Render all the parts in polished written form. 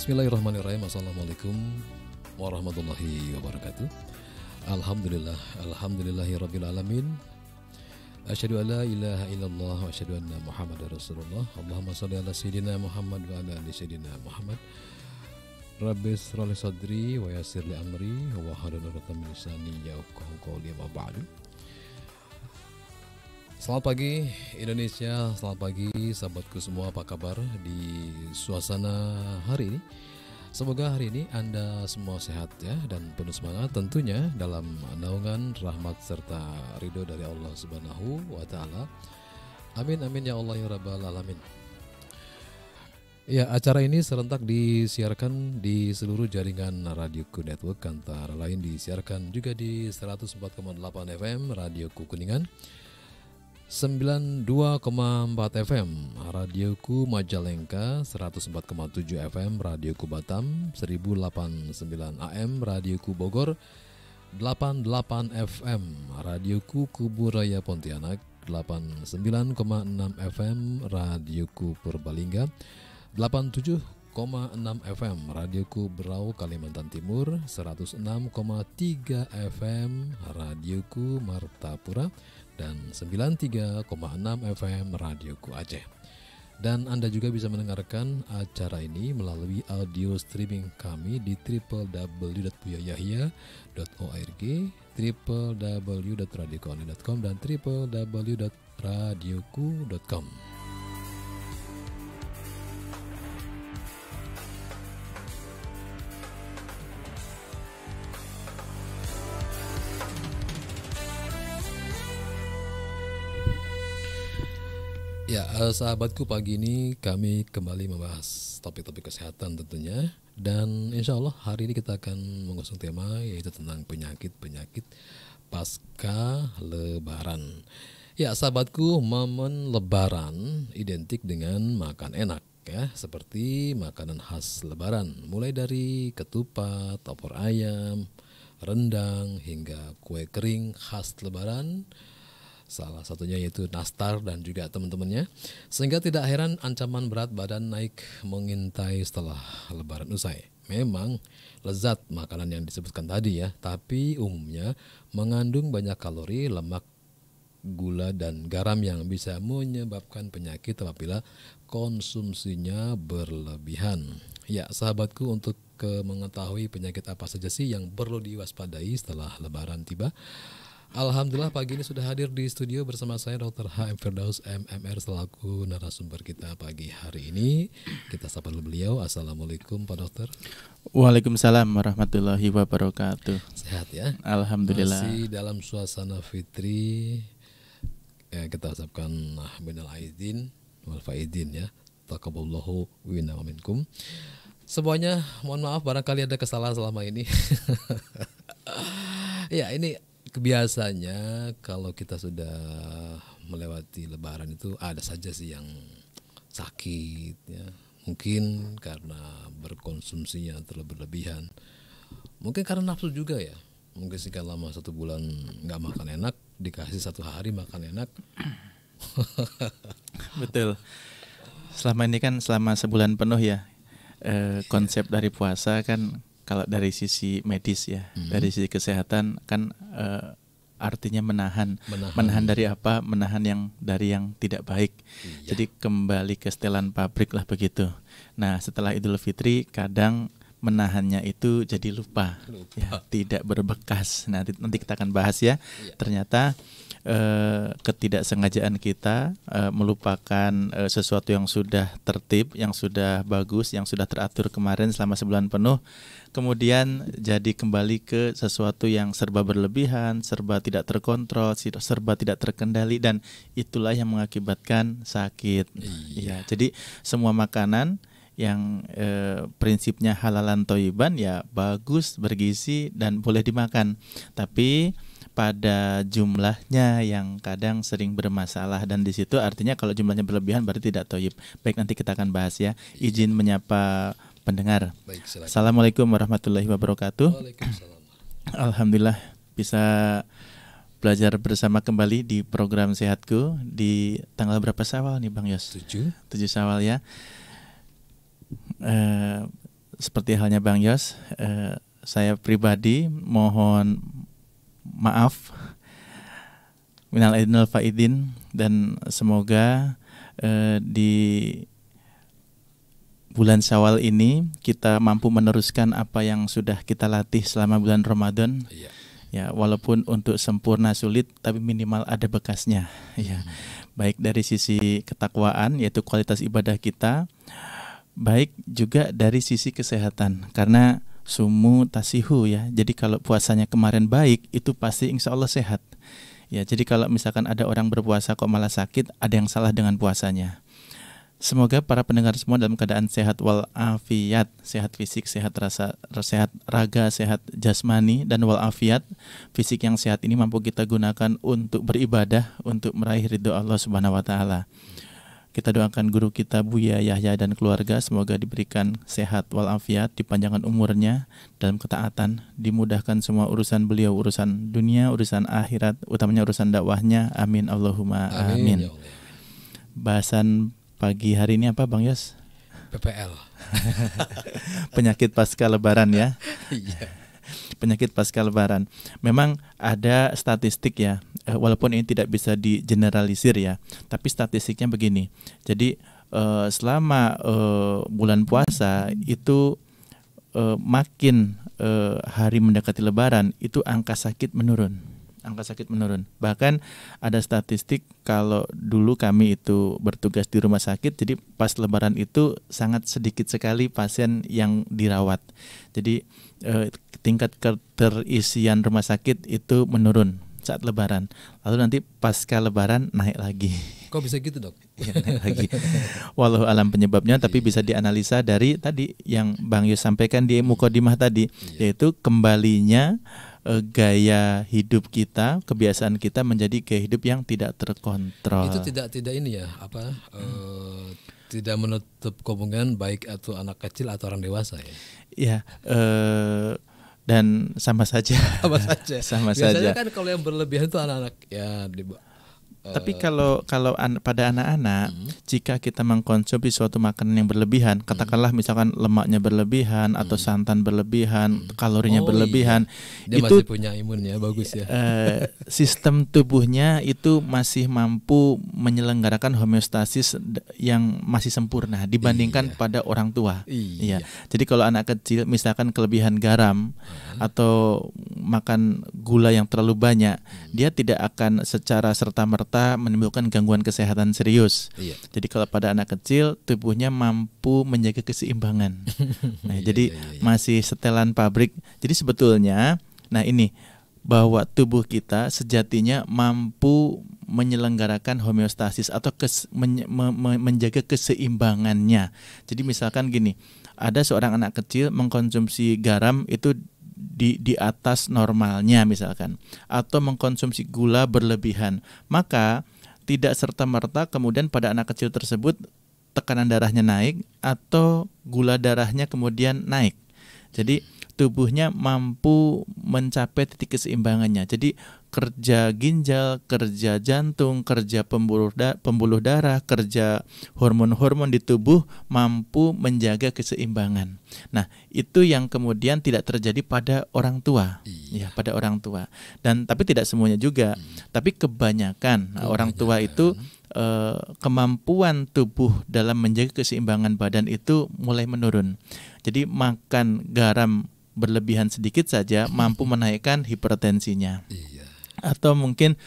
Bismillahirrahmanirrahim. Assalamualaikum warahmatullahi wabarakatuh. Alhamdulillahirabbil alamin. Asyhadu an la ilaha illallah wa asyhadu anna Muhammadar Rasulullah. Allahumma shalli ala sayyidina Muhammad wa ala ali sayyidina Muhammad. Rabbi shrah li sadri wa yassir li amri wa hlul 'uqdatam min lisani yafqahu qawli wa ba'du. Selamat pagi Indonesia, selamat pagi sahabatku semua, apa kabar di suasana hari ini? Semoga hari ini Anda semua sehat ya dan penuh semangat tentunya dalam naungan rahmat serta ridho dari Allah Subhanahu wa taala. Amin amin ya Allah ya rabbal alamin. Ya, acara ini serentak disiarkan di seluruh jaringan Radioku Network, antara lain disiarkan juga di 104,8 FM Radioku Kuningan, 92,4 FM Radioku Majalengka, 104,7 FM Radioku Batam, 1089 AM Radioku Bogor, 88 FM Radioku Kuburaya Pontianak, 89,6 FM Radioku Purbalingga, 87,6 FM Radioku Berau Kalimantan Timur, 106,3 FM Radioku Martapura, dan 93,6 FM Radioku Aceh. Dan Anda juga bisa mendengarkan acara ini melalui audio streaming kami di www.buyayahya.org, www.radiokuonline.com, dan www.radioku.com. Ya, sahabatku, pagi ini kami kembali membahas topik-topik kesehatan tentunya. Dan insya Allah hari ini kita akan mengusung tema yaitu tentang penyakit-penyakit pasca lebaran. Ya, sahabatku, momen lebaran identik dengan makan enak ya, seperti makanan khas lebaran. Mulai dari ketupat, opor ayam, rendang, hingga kue kering khas lebaran. Salah satunya yaitu nastar dan juga teman-temannya. Sehingga tidak heran ancaman berat badan naik mengintai setelah lebaran usai. Memang lezat makanan yang disebutkan tadi ya, tapi umumnya mengandung banyak kalori, lemak, gula, dan garam yang bisa menyebabkan penyakit apabila konsumsinya berlebihan. Ya, sahabatku, untuk mengetahui penyakit apa saja sih yang perlu diwaspadai setelah lebaran tiba, alhamdulillah pagi ini sudah hadir di studio bersama saya Dr. H.M. Firdaus MMR selaku narasumber kita pagi hari ini. Kita sapa dulu beliau. Assalamualaikum Pak Dokter. Waalaikumsalam warahmatullahi wabarakatuh. Sehat ya? Alhamdulillah. Masih dalam suasana fitri ya, kita ucapkan minal aidin wal faidin ya. Taqabbalallahu minna wa minkum. Semuanya mohon maaf barangkali ada kesalahan selama ini. Ya, ini kebiasaannya kalau kita sudah melewati lebaran itu ada saja sih yang sakit ya. Mungkin karena berkonsumsinya terlalu berlebihan. Mungkin karena nafsu juga ya. Mungkin sih kalau lama 1 bulan nggak makan enak, dikasih 1 hari makan enak. Betul. Selama ini kan selama sebulan penuh ya, konsep dari puasa kan, kalau dari sisi medis ya, dari sisi kesehatan kan artinya menahan dari apa? Menahan yang dari yang tidak baik. Iya. Jadi kembali ke setelan pabrik lah begitu. Nah, setelah Idul Fitri kadang menahannya itu jadi lupa. Ya, tidak berbekas. Nanti kita akan bahas ya. Iya. Ternyata ketidaksengajaan kita melupakan sesuatu yang sudah tertib, yang sudah bagus, yang sudah teratur kemarin selama sebulan penuh, kemudian jadi kembali ke sesuatu yang serba berlebihan, serba tidak terkontrol, serba tidak terkendali, dan itulah yang mengakibatkan sakit. Iya. Ya, jadi semua makanan yang prinsipnya halalan thayyiban ya bagus, bergizi, dan boleh dimakan. Tapi pada jumlahnya yang kadang sering bermasalah, dan di situ artinya kalau jumlahnya berlebihan berarti tidak thayyib. Baik, nanti kita akan bahas ya. Izin menyapa pendengar. Baik, Assalamualaikum warahmatullahi wabarakatuh. Waalaikumsalam. Alhamdulillah bisa belajar bersama kembali di program Sehatku di tanggal berapa Syawal nih Bang Yos? 7 Syawal ya. seperti halnya Bang Yos, saya pribadi mohon maaf minal aidin wal faidin, dan semoga di bulan Syawal ini kita mampu meneruskan apa yang sudah kita latih selama bulan Ramadan. Iya. Ya, walaupun untuk sempurna sulit, tapi minimal ada bekasnya. Ya, baik dari sisi ketakwaan, yaitu kualitas ibadah kita, baik juga dari sisi kesehatan. Karena sumu tasihu ya. Jadi kalau puasanya kemarin baik, itu pasti insya Allah sehat. Ya, jadi kalau misalkan ada orang berpuasa kok malah sakit, ada yang salah dengan puasanya. Semoga para pendengar semua dalam keadaan sehat walafiat, sehat fisik, sehat rasa, sehat raga, sehat jasmani, dan walafiat. Fisik yang sehat ini mampu kita gunakan untuk beribadah, untuk meraih ridho Allah Subhanahu wa taala. Kita doakan guru kita Buya Yahya dan keluarga, semoga diberikan sehat walafiat, dipanjangkan umurnya dalam ketaatan, dimudahkan semua urusan beliau, urusan dunia, urusan akhirat, utamanya urusan dakwahnya. Amin Allahumma amin. Ya Allah. Bahasan pagi hari ini apa Bang Yos? PPL. Penyakit pasca lebaran ya. Iya. Penyakit pasca lebaran. Memang ada statistik ya, walaupun ini tidak bisa digeneralisir ya, tapi statistiknya begini. Jadi selama bulan puasa itu makin hari mendekati lebaran, itu angka sakit menurun. Bahkan ada statistik kalau dulu kami itu bertugas di rumah sakit, jadi pas lebaran itu sangat sedikit sekali pasien yang dirawat. Jadi tingkat keterisian rumah sakit itu menurun saat lebaran. Lalu nanti pasca lebaran naik lagi. Kok bisa gitu, Dok? Ya, naik lagi. Wallahu alam penyebabnya, tapi bisa dianalisa dari tadi yang Bang Yus sampaikan di mukadimah tadi, yaitu kembalinya gaya hidup kita, kebiasaan kita menjadi gaya hidup yang tidak terkontrol. Itu tidak ini ya, tidak menutup kemungkinan baik atau anak kecil atau orang dewasa ya. Ya, dan sama saja. Sama Biasanya saja. kan kalau yang berlebihan itu anak-anak ya tapi kalau pada anak-anak, jika kita mengkonsumsi suatu makanan yang berlebihan, katakanlah misalkan lemaknya berlebihan atau santan berlebihan, kalorinya berlebihan, dia itu masih punya imunnya bagus ya. Sistem tubuhnya itu masih mampu menyelenggarakan homeostasis yang masih sempurna dibandingkan pada orang tua. Iya. Jadi kalau anak kecil misalkan kelebihan garam atau makan gula yang terlalu banyak, dia tidak akan secara serta-merta menimbulkan gangguan kesehatan serius. Jadi kalau pada anak kecil, tubuhnya mampu menjaga keseimbangan. Nah, jadi masih setelan pabrik. Jadi sebetulnya, nah ini bahwa tubuh kita sejatinya mampu menyelenggarakan homeostasis atau menjaga keseimbangannya. Jadi misalkan gini, ada seorang anak kecil mengkonsumsi garam itu di atas normalnya misalkan, atau mengkonsumsi gula berlebihan, maka tidak serta-merta kemudian pada anak kecil tersebut tekanan darahnya naik atau gula darahnya kemudian naik. Jadi tubuhnya mampu mencapai titik keseimbangannya. Jadi kerja ginjal, kerja jantung, kerja pembuluh darah, kerja hormon-hormon di tubuh mampu menjaga keseimbangan. Nah, itu yang kemudian tidak terjadi pada orang tua. Ya, pada orang tua. Dan tapi tidak semuanya juga. Tapi kebanyakan orang tua itu kemampuan tubuh dalam menjaga keseimbangan badan itu mulai menurun. Jadi makan garam berlebihan sedikit saja mampu menaikkan hipertensinya. Atau mungkin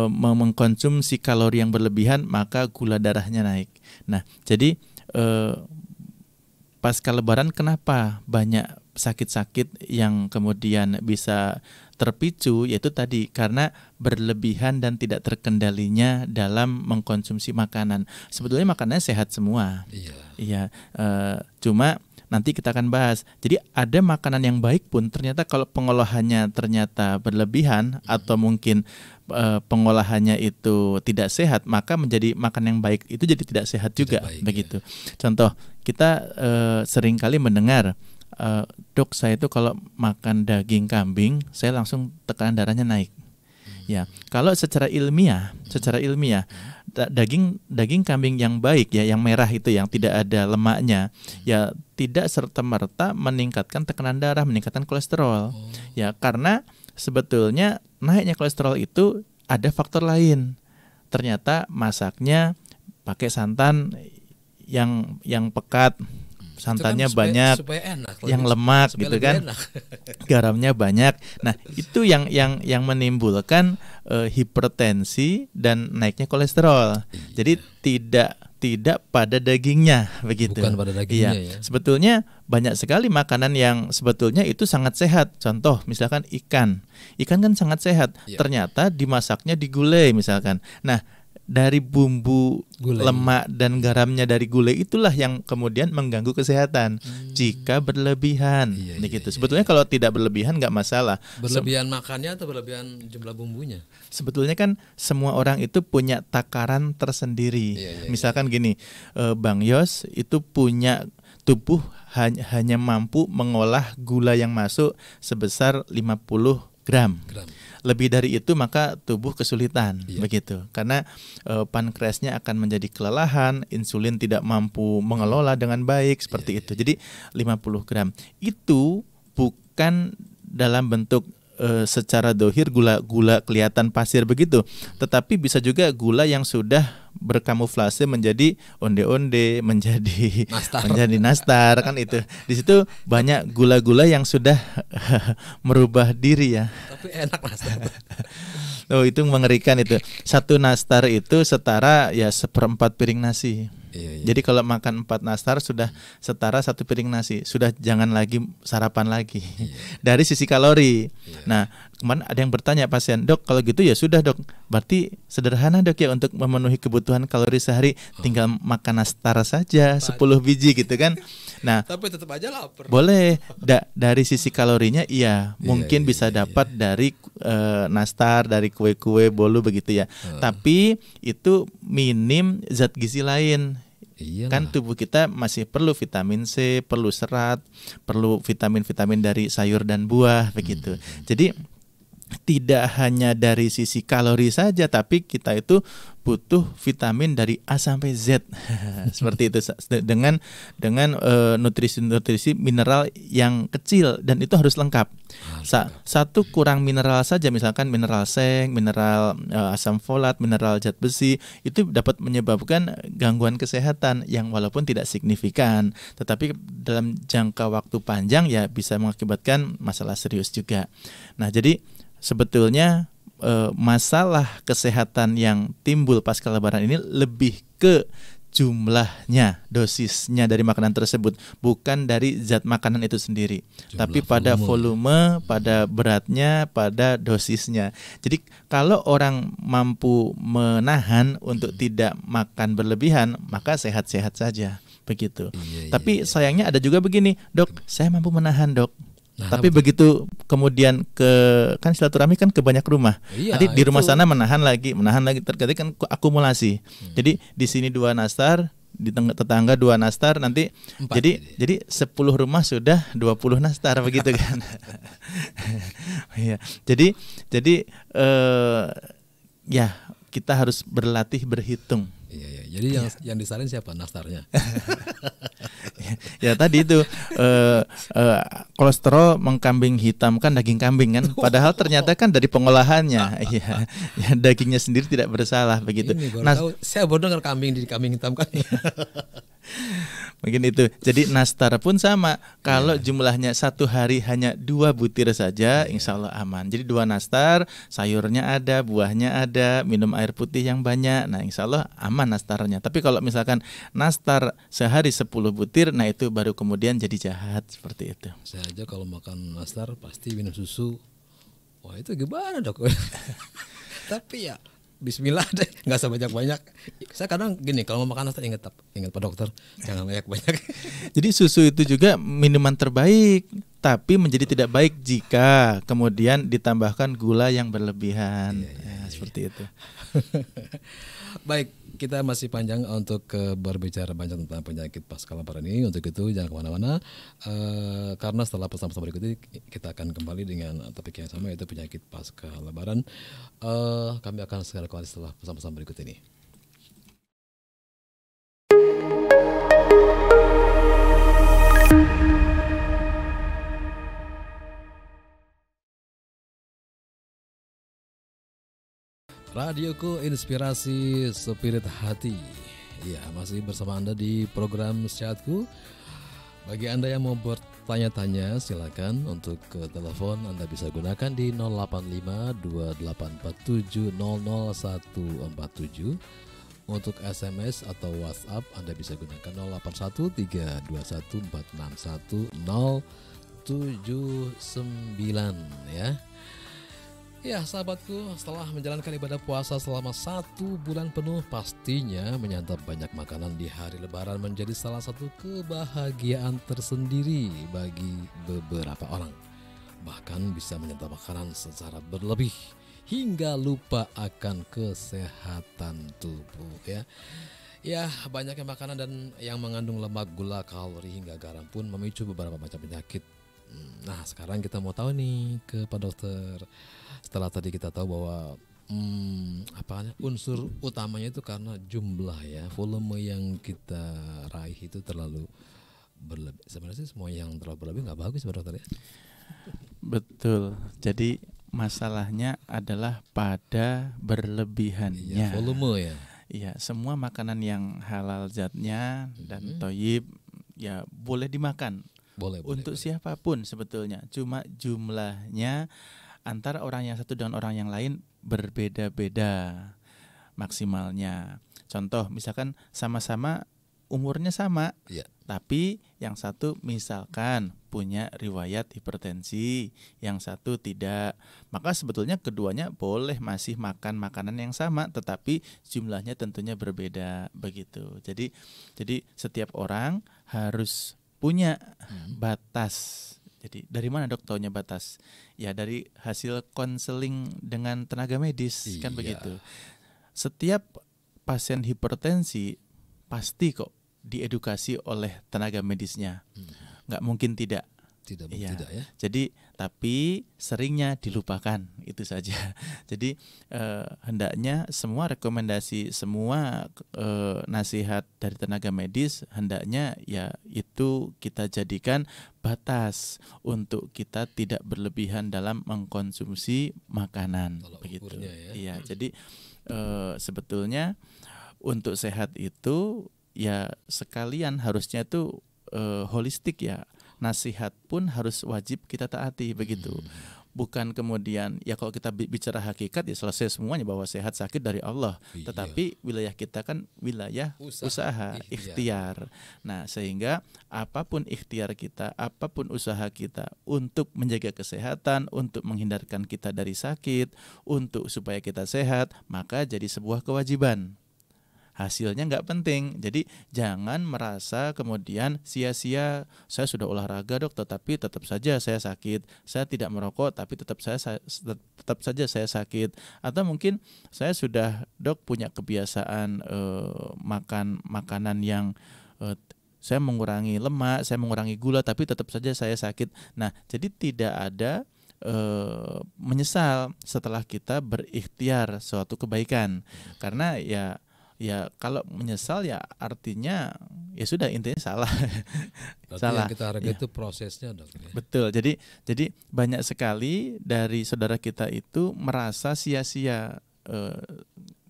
mengkonsumsi kalori yang berlebihan maka gula darahnya naik. Nah, jadi pasca lebaran kenapa banyak sakit-sakit yang kemudian bisa terpicu, yaitu tadi karena berlebihan dan tidak terkendalinya dalam mengkonsumsi makanan. Sebetulnya makanannya sehat semua. Iya. Cuma nanti kita akan bahas. Jadi ada makanan yang baik pun ternyata kalau pengolahannya ternyata berlebihan atau mungkin pengolahannya itu tidak sehat, maka menjadi makan yang baik itu jadi tidak sehat juga, begitu. Contoh, kita seringkali mendengar, dok saya itu kalau makan daging kambing saya langsung tekanan darahnya naik. Ya, kalau secara ilmiah daging kambing yang baik ya, yang merah itu yang tidak ada lemaknya, ya tidak serta-merta meningkatkan tekanan darah, meningkatkan kolesterol. Ya, karena sebetulnya naiknya kolesterol itu ada faktor lain. Ternyata masaknya pakai santan yang pekat, santannya banyak, supaya enak, yang lemak gitu kan, garamnya banyak. Nah itu yang menimbulkan hipertensi dan naiknya kolesterol. Jadi tidak pada dagingnya begitu. Bukan pada dagingnya ya. Sebetulnya banyak sekali makanan yang sebetulnya itu sangat sehat. Contoh misalkan ikan kan sangat sehat. Ternyata dimasaknya di gulai misalkan. Nah dari bumbu lemak dan garamnya dari gulai itulah yang kemudian mengganggu kesehatan jika berlebihan. Gitu. Sebetulnya kalau tidak berlebihan nggak masalah. Berlebihan makannya atau berlebihan jumlah bumbunya? Sebetulnya kan semua orang itu punya takaran tersendiri. Misalkan gini, Bang Yos itu punya tubuh hanya mampu mengolah gula yang masuk sebesar 50 gram. Lebih dari itu maka tubuh kesulitan begitu, karena pankreasnya akan menjadi kelelahan, insulin tidak mampu mengelola dengan baik seperti itu. Jadi 50 gram itu bukan dalam bentuk secara dohir gula kelihatan pasir begitu, tetapi bisa juga gula yang sudah berkamuflase menjadi onde-onde, menjadi nastar kan itu. Di situ banyak gula-gula yang sudah merubah diri ya. Tapi enak nastar. Oh itu mengerikan itu. Satu nastar itu setara ya 1/4 piring nasi. Jadi kalau makan 4 nastar sudah setara 1 piring nasi. Sudah jangan lagi sarapan lagi. Dari sisi kalori. Nah kemarin ada yang bertanya pasien, dok kalau gitu ya sudah dok, berarti sederhana dok ya untuk memenuhi kebutuhan kalori sehari, tinggal makan nastar saja 10 biji gitu kan. Nah tapi tetap aja lapar. Boleh dari sisi kalorinya mungkin bisa dapat dari nastar, dari kue-kue, bolu begitu ya. Tapi itu minim zat gizi lain. Kan tubuh kita masih perlu vitamin C, perlu serat, perlu vitamin-vitamin dari sayur dan buah begitu. Jadi tidak hanya dari sisi kalori saja, tapi kita itu butuh vitamin dari A sampai Z seperti itu, dengan nutrisi mineral yang kecil, dan itu harus lengkap. Satu kurang mineral saja, misalkan mineral seng, mineral asam folat, mineral zat besi, itu dapat menyebabkan gangguan kesehatan yang walaupun tidak signifikan, tetapi dalam jangka waktu panjang ya bisa mengakibatkan masalah serius juga. Nah jadi sebetulnya masalah kesehatan yang timbul pasca lebaran ini lebih ke jumlahnya, dosisnya dari makanan tersebut, bukan dari zat makanan itu sendiri, tapi pada volume, pada beratnya, pada dosisnya. Jadi kalau orang mampu menahan untuk tidak makan berlebihan, maka sehat-sehat saja begitu. Tapi sayangnya ada juga begini, dok, saya mampu menahan dok. Tapi begitu kemudian kan silaturahmi kan ke banyak rumah. Nanti di rumah sana menahan lagi, terjadi kan akumulasi. Jadi di sini 2 nastar, di tetangga 2 nastar, nanti 4. Jadi 10 rumah sudah 20 nastar begitu kan. Jadi ya kita harus berlatih berhitung. Jadi yang disalin siapa nastarnya? Ya tadi itu kolesterol mengkambing hitamkan daging kambing kan, padahal ternyata kan dari pengolahannya ya dagingnya sendiri tidak bersalah begitu. Saya baru dengar kambing hitamkan. Mungkin itu. Jadi nastar pun sama. Kalau jumlahnya satu hari hanya 2 butir saja, insya Allah aman. Jadi 2 nastar, sayurnya ada, buahnya ada, minum air putih yang banyak. Nah insya Allah aman nastarnya. Tapi kalau misalkan nastar sehari 10 butir, nah itu baru kemudian jadi jahat seperti itu. Saya aja kalau makan nastar pasti minum susu. Wah itu gimana dok? Tapi ya bismillah deh, nggak usah banyak-banyak. Saya kadang gini, kalau mau makan nastar ingat Pak Dokter, jangan banyak-banyak. Jadi susu itu juga minuman terbaik, tapi menjadi tidak baik jika kemudian ditambahkan gula yang berlebihan. Seperti itu. Baik, kita masih panjang untuk berbicara banyak tentang penyakit pasca lebaran ini. Untuk itu jangan kemana-mana, karena setelah pesan-pesan berikut ini kita akan kembali dengan topik yang sama, yaitu penyakit pasca lebaran. Kami akan segera kembali setelah pesan-pesan berikut ini. Radioku Inspirasi Spirit Hati. Ya, masih bersama Anda di program Sehatku. Bagi Anda yang mau bertanya-tanya, silakan untuk ke telepon Anda bisa gunakan di 085-2847-00147. Untuk SMS atau WhatsApp Anda bisa gunakan 081-321-461-079 ya. Ya sahabatku, setelah menjalankan ibadah puasa selama 1 bulan penuh, pastinya menyantap banyak makanan di hari Lebaran menjadi salah satu kebahagiaan tersendiri bagi beberapa orang. Bahkan bisa menyantap makanan secara berlebih hingga lupa akan kesehatan tubuh ya. Ya, banyaknya makanan dan yang mengandung lemak, gula, kalori hingga garam pun memicu beberapa macam penyakit. Nah, sekarang kita mau tahu nih ke Pak Dokter. Setelah tadi kita tahu bahwa unsur utamanya itu karena jumlah ya, volume yang kita raih itu terlalu berlebih. Sebenarnya semua yang terlalu berlebih nggak bagus Pak Dokter ya. Betul. Jadi masalahnya adalah pada berlebihannya. Iya, volume ya. Iya, semua makanan yang halal zatnya dan thayyib ya boleh dimakan. Boleh. Untuk siapapun sebetulnya. Cuma jumlahnya antara orang yang satu dengan orang yang lain berbeda-beda maksimalnya. Contoh, misalkan sama-sama umurnya sama, ya. Tapi yang satu misalkan punya riwayat hipertensi, yang satu tidak. Maka sebetulnya keduanya boleh masih makan makanan yang sama, tetapi jumlahnya tentunya berbeda begitu. Jadi setiap orang harus punya batas. Jadi dari mana dok taunya batas? Ya dari hasil konseling dengan tenaga medis. Iya. Kan begitu. Setiap pasien hipertensi pasti kok diedukasi oleh tenaga medisnya. Nggak mungkin tidak. Tidak ya. Jadi tapi seringnya dilupakan, itu saja. Jadi hendaknya semua rekomendasi, semua nasihat dari tenaga medis hendaknya ya itu kita jadikan batas untuk kita tidak berlebihan dalam mengkonsumsi makanan. Kalau begitu. ukurnya ya. Iya. Jadi sebetulnya untuk sehat itu ya sekalian harusnya tuh holistik ya. Nasihat pun harus wajib kita taati begitu. Bukan kemudian ya kalau kita bicara hakikat ya selesai semuanya bahwa sehat sakit dari Allah. Iya. Tetapi wilayah kita kan wilayah usaha ikhtiar. Nah, sehingga apapun ikhtiar kita, apapun usaha kita untuk menjaga kesehatan, untuk menghindarkan kita dari sakit, untuk supaya kita sehat, maka jadi sebuah kewajiban. Hasilnya nggak penting, jadi jangan merasa kemudian sia-sia saya sudah olahraga dok, tetapi tetap saja saya sakit. Saya tidak merokok, tapi tetap saja saya sakit. Atau mungkin saya sudah dok punya kebiasaan makan makanan yang saya mengurangi lemak, saya mengurangi gula, tapi tetap saja saya sakit. Nah, jadi tidak ada menyesal setelah kita berikhtiar suatu kebaikan, karena ya kalau menyesal ya artinya ya sudah intinya salah. Salah. Yang kita hargai itu prosesnya dok. Betul. Jadi banyak sekali dari saudara kita itu merasa sia-sia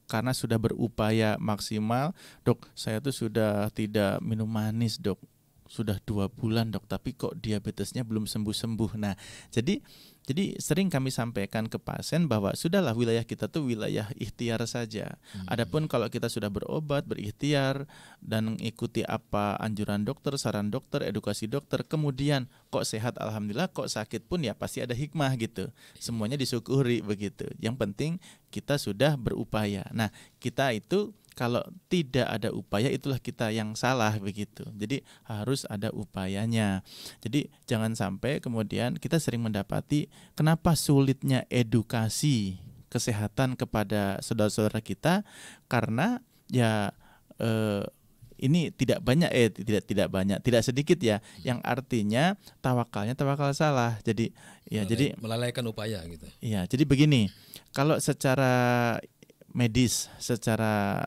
karena sudah berupaya maksimal. Dok, saya tuh sudah tidak minum manis dok. Sudah 2 bulan dok, tapi kok diabetesnya belum sembuh-sembuh. Nah, jadi sering kami sampaikan ke pasien bahwa sudahlah wilayah kita tuh wilayah ikhtiar saja. Adapun kalau kita sudah berobat, berikhtiar dan mengikuti apa anjuran dokter, saran dokter, edukasi dokter, kemudian kok sehat alhamdulillah, kok sakit pun ya pasti ada hikmah gitu. Semuanya disyukuri begitu. Yang penting kita sudah berupaya. Nah, kita itu kalau tidak ada upaya itulah kita yang salah begitu. Jadi harus ada upayanya. Jadi jangan sampai kemudian kita sering mendapati kenapa sulitnya edukasi kesehatan kepada saudara-saudara kita, karena ya ini tidak sedikit ya, yang artinya tawakalnya tawakal salah. Jadi ya jadi melalaikan upaya gitu. Iya, jadi begini, kalau secara medis, secara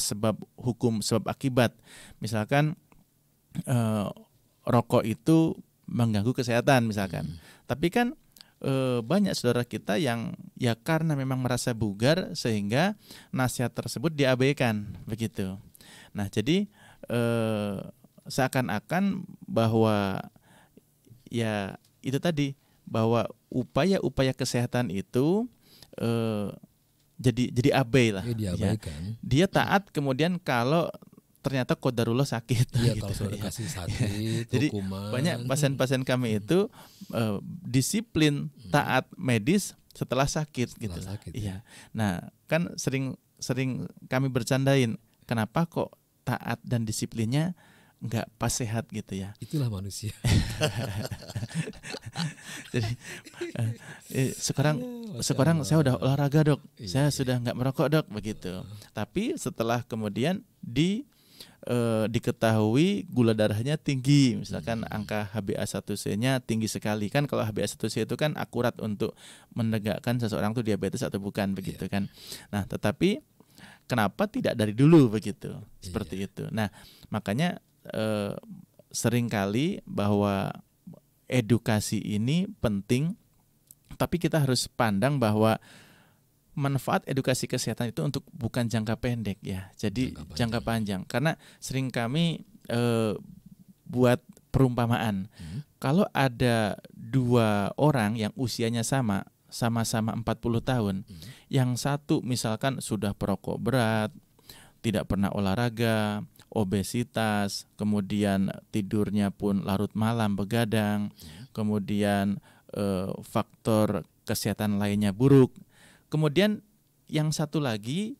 sebab hukum, sebab akibat, misalkan rokok itu mengganggu kesehatan misalkan, tapi kan banyak saudara kita yang ya karena memang merasa bugar sehingga nasihat tersebut diabaikan begitu. Nah, jadi seakan-akan bahwa ya itu tadi, bahwa upaya-upaya kesehatan itu jadi abai lah. Diabaikan. Ya. Dia taat kemudian kalau ternyata qadarullah sakit. Iya, gitu, kalau sudah kasih sakit, jadi hukuman. banyak pasien-pasien kami itu disiplin taat medis setelah sakit gitu. Iya. Nah, kan sering kami bercandain, kenapa kok taat dan disiplinnya nggak pas sehat gitu ya. Itulah manusia. Jadi sekarang saya udah olahraga dok, saya sudah nggak merokok dok begitu. Tapi setelah kemudian diketahui gula darahnya tinggi, misalkan angka HbA1c-nya tinggi sekali, kan kalau HbA1c itu kan akurat untuk menegakkan seseorang itu diabetes atau bukan begitu kan. Nah, tetapi kenapa tidak dari dulu begitu, seperti itu. Nah, makanya seringkali bahwa edukasi ini penting, tapi kita harus pandang bahwa manfaat edukasi kesehatan itu untuk bukan jangka pendek ya, jadi jangka panjang. Karena sering kami buat perumpamaan, kalau ada dua orang yang usianya sama-sama 40 tahun, yang satu misalkan sudah perokok berat, tidak pernah olahraga, obesitas, kemudian tidurnya pun larut malam begadang, kemudian faktor kesehatan lainnya buruk. Kemudian yang satu lagi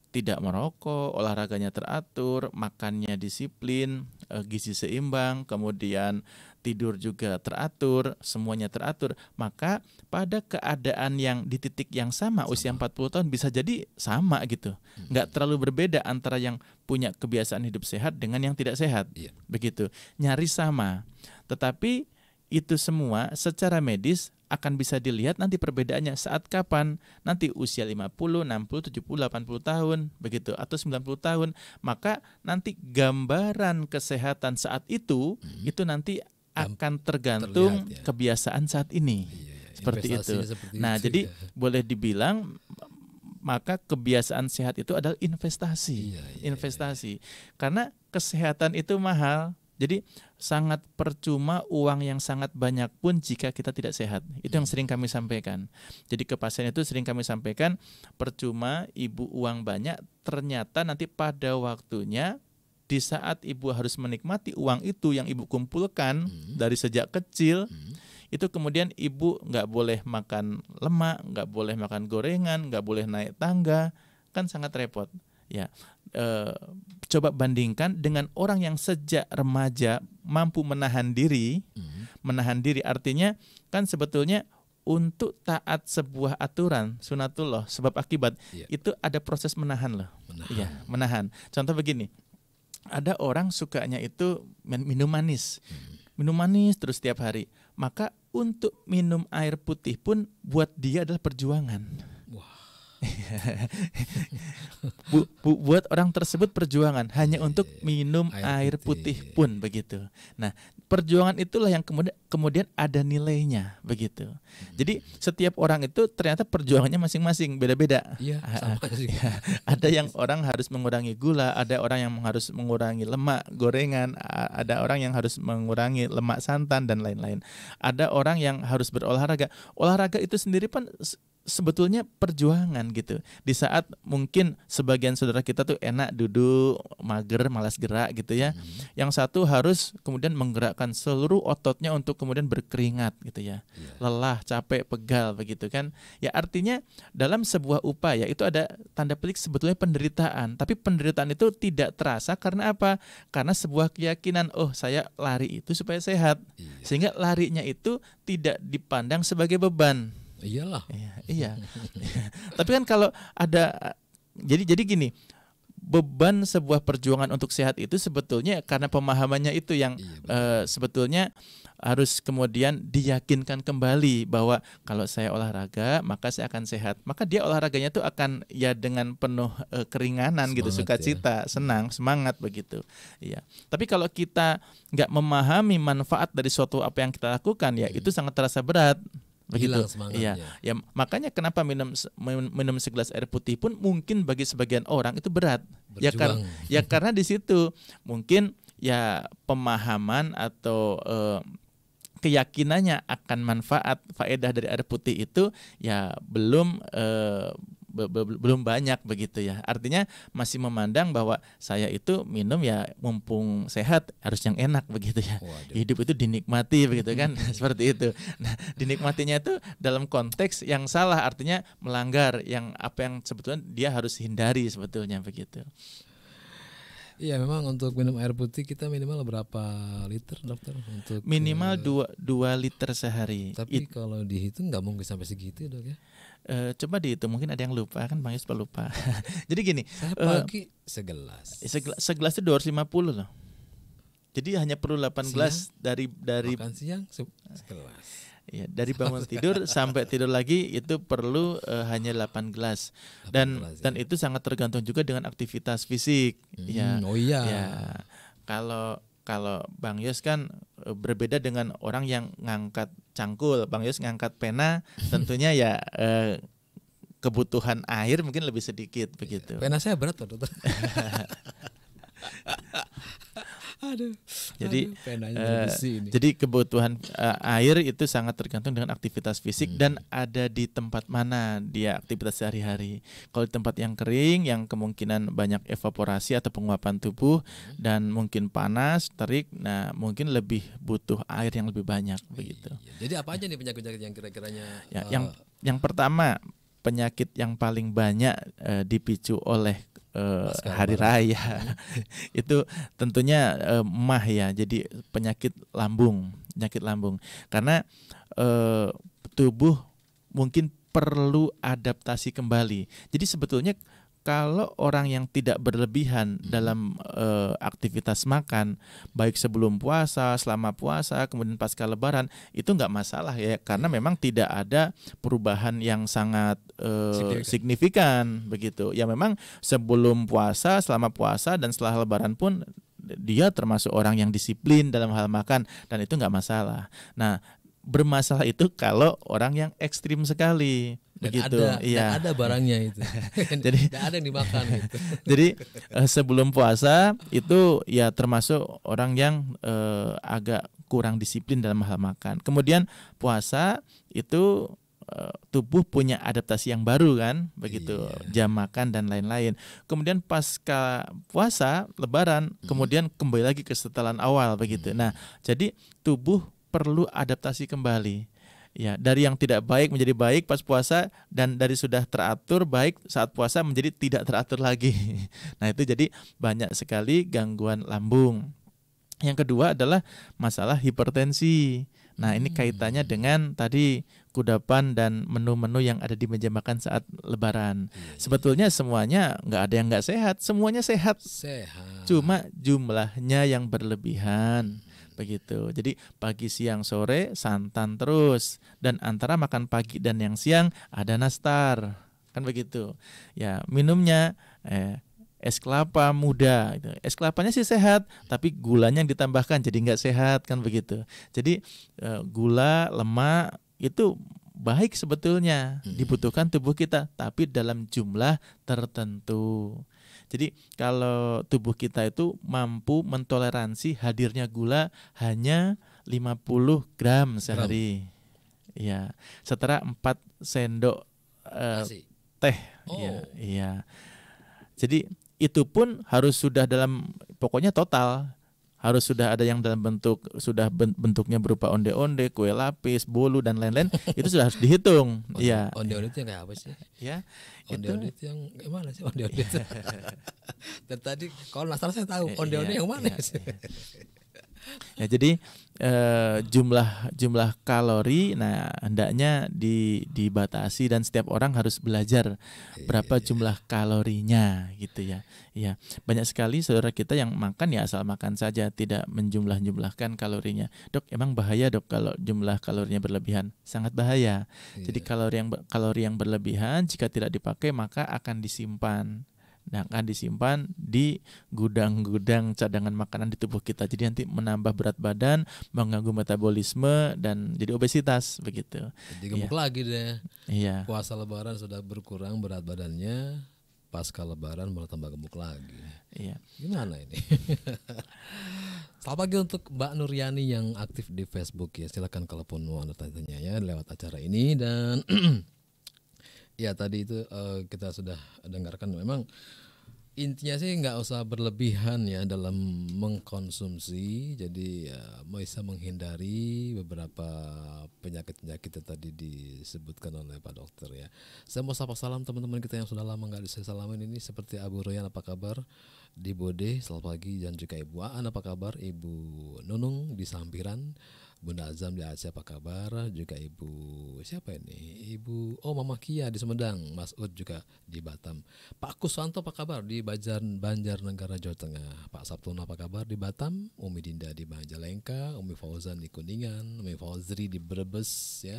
tidak merokok, olahraganya teratur, makannya disiplin, gizi seimbang, kemudian tidur juga teratur, semuanya teratur. Maka pada keadaan yang di titik yang sama, usia 40 tahun bisa jadi sama gitu. Nggak terlalu berbeda antara yang punya kebiasaan hidup sehat dengan yang tidak sehat. Begitu, nyaris sama. Tetapi itu semua secara medis akan bisa dilihat nanti perbedaannya saat kapan, nanti usia 50, 60, 70, 80 tahun begitu, atau 90 tahun. Maka nanti gambaran kesehatan saat itu nanti akan tergantung kebiasaan saat ini. Seperti itu. Nah, jadi boleh dibilang maka kebiasaan sehat itu adalah investasi. Investasi. Karena kesehatan itu mahal. Jadi sangat percuma uang yang sangat banyak pun jika kita tidak sehat. Itu yang sering kami sampaikan. Jadi ke pasien itu sering kami sampaikan, percuma ibu uang banyak, ternyata nanti pada waktunya di saat ibu harus menikmati uang itu yang ibu kumpulkan dari sejak kecil, itu kemudian ibu nggak boleh makan lemak, nggak boleh makan gorengan, nggak boleh naik tangga, kan sangat repot. Ya, coba bandingkan dengan orang yang sejak remaja mampu menahan diri. Menahan diri artinya kan sebetulnya untuk taat sebuah aturan sunatullah sebab akibat itu ada proses menahan loh. Iya, menahan. Contoh begini, ada orang sukanya itu minum manis. Minum manis terus setiap hari. Maka untuk minum air putih pun buat dia adalah perjuangan. Wah. Buat orang tersebut perjuangan hanya untuk minum air putih pun begitu. Nah, perjuangan itulah yang kemudian ada nilainya begitu. Jadi setiap orang itu ternyata perjuangannya masing-masing beda-beda. Ada yang orang harus mengurangi gula, ada orang yang harus mengurangi lemak gorengan, ada orang yang harus mengurangi lemak santan dan lain-lain. Ada orang yang harus berolahraga. Olahraga itu sendiri pun sebetulnya perjuangan gitu. Di saat mungkin sebagian saudara kita tuh enak duduk, mager, malas gerak gitu ya. Yang satu harus kemudian menggerakkan seluruh ototnya untuk kemudian berkeringat gitu ya. Lelah, capek, pegal begitu kan. Ya artinya dalam sebuah upaya itu ada tanda petik sebetulnya penderitaan. Tapi penderitaan itu tidak terasa karena apa? Karena sebuah keyakinan, oh saya lari itu supaya sehat. Sehingga larinya itu tidak dipandang sebagai beban. Iyalah. Iya. Tapi kan kalau ada jadi gini, beban sebuah perjuangan untuk sehat itu sebetulnya karena pemahamannya itu yang sebetulnya harus kemudian diyakinkan kembali bahwa kalau saya olahraga maka saya akan sehat. Maka dia olahraganya itu akan ya dengan penuh keringanan, semangat gitu, sukacita, senang, semangat begitu. Iya. Tapi kalau kita nggak memahami manfaat dari suatu apa yang kita lakukan ya itu sangat terasa berat. begitu. Hilang semangatnya. Iya, ya makanya kenapa minum segelas air putih pun mungkin bagi sebagian orang itu berat. Berjuang. Ya karena di situ mungkin ya pemahaman atau keyakinannya akan manfaat faedah dari air putih itu ya belum banyak begitu ya. Artinya masih memandang bahwa saya itu minum ya mumpung sehat harus yang enak begitu ya. Waduh. Hidup itu dinikmati begitu kan. Seperti itu. Nah, dinikmatinya itu dalam konteks yang salah, artinya melanggar apa yang sebetulnya dia harus hindari sebetulnya begitu. Iya, memang untuk minum air putih kita minimal berapa liter, dokter? Untuk minimal 2 liter sehari. Tapi kalau dihitung nggak mungkin sampai segitu, dok ya? Coba dihitung, mungkin ada yang lupa kan, Bang Yus lupa. Jadi gini, saya pagi segelas. Segelas itu 250 loh. Jadi hanya perlu 8 gelas dari makan siang segelas. Ya, dari bangun tidur sampai tidur lagi itu perlu hanya 8 gelas. Dan itu sangat tergantung juga dengan aktivitas fisik. Ya. Oh iya. Ya. Kalau Bang Yos kan berbeda dengan orang yang ngangkat cangkul. Bang Yos ngangkat pena, tentunya ya kebutuhan air mungkin lebih sedikit begitu. Pena saya berat loh, dokter. Jadi kebutuhan air itu sangat tergantung dengan aktivitas fisik dan ada di tempat mana dia aktivitas sehari-hari. Kalau di tempat yang kering, yang kemungkinan banyak evaporasi atau penguapan tubuh dan mungkin panas, terik, nah mungkin lebih butuh air yang lebih banyak begitu. Jadi apa aja nih penyakit-penyakit yang kira-kiranya? Ya, yang pertama, penyakit yang paling banyak dipicu oleh hari raya itu tentunya MAH ya, jadi penyakit lambung karena tubuh mungkin perlu adaptasi kembali. Jadi sebetulnya kalau orang yang tidak berlebihan dalam aktivitas makan, baik sebelum puasa, selama puasa, kemudian pasca lebaran, itu nggak masalah ya, karena memang tidak ada perubahan yang sangat signifikan begitu. Ya memang sebelum puasa, selama puasa, dan setelah lebaran pun dia termasuk orang yang disiplin dalam hal makan, dan itu nggak masalah. Nah, bermasalah itu kalau orang yang ekstrim sekali. Begitu, iya. Ada barangnya itu. Jadi tidak ada yang dimakan gitu. Jadi sebelum puasa itu ya termasuk orang yang agak kurang disiplin dalam hal makan. Kemudian puasa itu tubuh punya adaptasi yang baru kan, begitu, jam makan dan lain-lain. Kemudian pasca puasa lebaran, kemudian kembali lagi ke setelan awal begitu. Nah, jadi tubuh perlu adaptasi kembali. Ya, dari yang tidak baik menjadi baik pas puasa, dan dari sudah teratur baik saat puasa menjadi tidak teratur lagi. Nah, itu jadi banyak sekali gangguan lambung. Yang kedua adalah masalah hipertensi. Nah, ini kaitannya dengan tadi kudapan dan menu-menu yang ada di meja makan saat lebaran. Sebetulnya semuanya nggak ada yang nggak sehat, semuanya sehat. Cuma jumlahnya yang berlebihan. Begitu. Jadi pagi, siang, sore santan terus, dan antara makan pagi dan yang siang ada nastar, kan begitu. Ya, minumnya es kelapa muda. Es kelapanya sih sehat, tapi gulanya yang ditambahkan jadi nggak sehat, kan begitu. Jadi gula, lemak itu baik sebetulnya dibutuhkan tubuh kita, tapi dalam jumlah tertentu. Jadi kalau tubuh kita itu mampu mentoleransi hadirnya gula hanya 50 gram sehari. Ya, setara 4 sendok teh. Iya. Jadi itu pun harus sudah dalam, pokoknya total. Harus sudah ada yang dalam bentuknya berupa onde-onde, kue lapis, bolu dan lain-lain. Itu sudah harus dihitung. Iya. Onde-onde itu yang kayak apa sih? Ya. Onde-onde itu yang gimana sih onde-onde itu? Dan tadi kalau nastar saya tahu onde-onde yang mana sih? Ya, jadi jumlah kalori, nah hendaknya dibatasi, dan setiap orang harus belajar berapa jumlah kalorinya gitu ya. Ya, banyak sekali saudara kita yang makan ya asal makan saja, tidak menjumlah-jumlahkan kalorinya. Dok, emang bahaya dok kalau jumlah kalorinya berlebihan? Sangat bahaya. Jadi kalori yang berlebihan jika tidak dipakai maka akan disimpan Nah, akan disimpan di gudang-gudang cadangan makanan di tubuh kita. Jadi nanti menambah berat badan, mengganggu metabolisme dan jadi obesitas begitu. Jadi gemuk lagi deh. Iya. Puasa Lebaran sudah berkurang berat badannya, pasca Lebaran malah tambah gemuk lagi. Iya. Gimana ini? Selamat pagi untuk Mbak Nuryani yang aktif di Facebook ya. Silakan kalaupun mau Anda tanya ya lewat acara ini. Dan ya tadi itu kita sudah dengarkan, memang intinya sih nggak usah berlebihan ya dalam mengkonsumsi. Jadi ya bisa menghindari beberapa penyakit-penyakit yang tadi disebutkan oleh Pak Dokter ya. Saya mau sapa salam teman-teman kita yang sudah lama nggak saya salamin ini, seperti Abu Royan, apa kabar di Bode, selamat pagi. Dan juga Ibu Aan, apa kabar? Ibu Nunung di Sampiran, Bunda Azam di Aceh, apa kabar? Juga Ibu siapa ini? Ibu Mama Kia di Sumedang, Mas Ud juga di Batam. Pak Kuswanto apa kabar di Banjarnegara Jawa Tengah? Pak Sabtono apa kabar di Batam? Umi Dinda di Majalengka, Umi Fauzan di Kuningan, Umi Fauzri di Brebes ya.